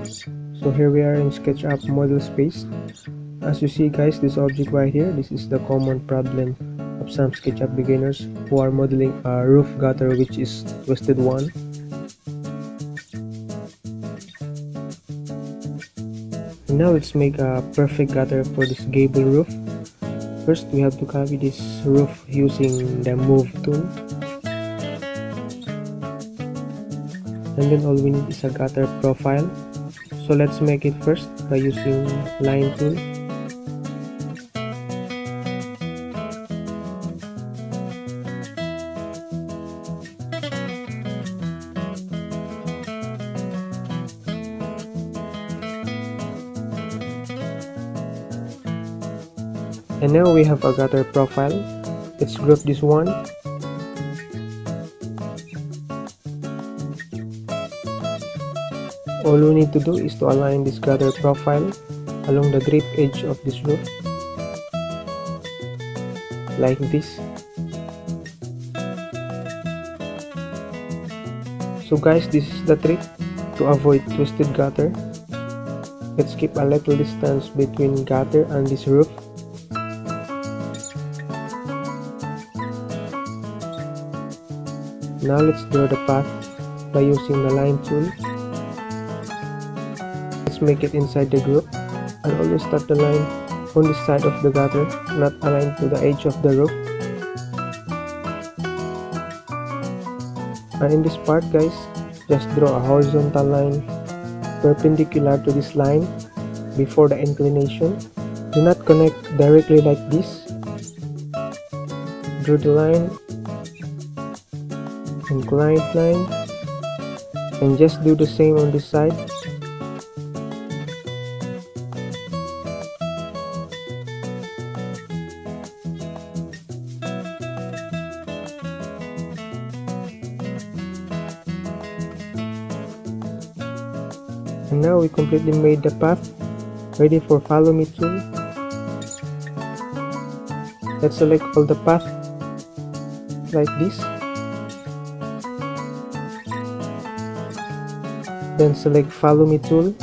So here we are in SketchUp model space. As you see guys, this object right here, this is the common problem of some SketchUp beginners who are modeling a roof gutter which is twisted one. And now let's make a perfect gutter for this gable roof. First we have to copy this roof using the move tool. And then all we need is a gutter profile. So let's make it first by using line tool. And now we have a gutter profile. Let's group this one. All we need to do is to align this gutter profile along the drip edge of this roof, like this. So guys, this is the trick to avoid twisted gutter. Let's keep a little distance between gutter and this roof. Now let's draw the path by using the line tool. Let's make it inside the group, and always start the line on this side of the gutter, not aligned to the edge of the roof. And in this part guys, just draw a horizontal line perpendicular to this line before the inclination. Do not connect directly like this. Draw the line, inclined line, and just do the same on this side. And now we completely made the path, ready for follow me tool. Let's select all the path like this. Then select follow me tool.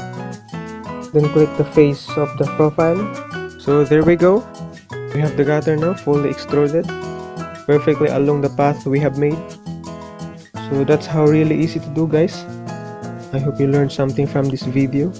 Then click the face of the profile. So there we go. We have the gutter now fully extruded, perfectly along the path we have made. So that's how really easy to do guys. I hope you learned something from this video.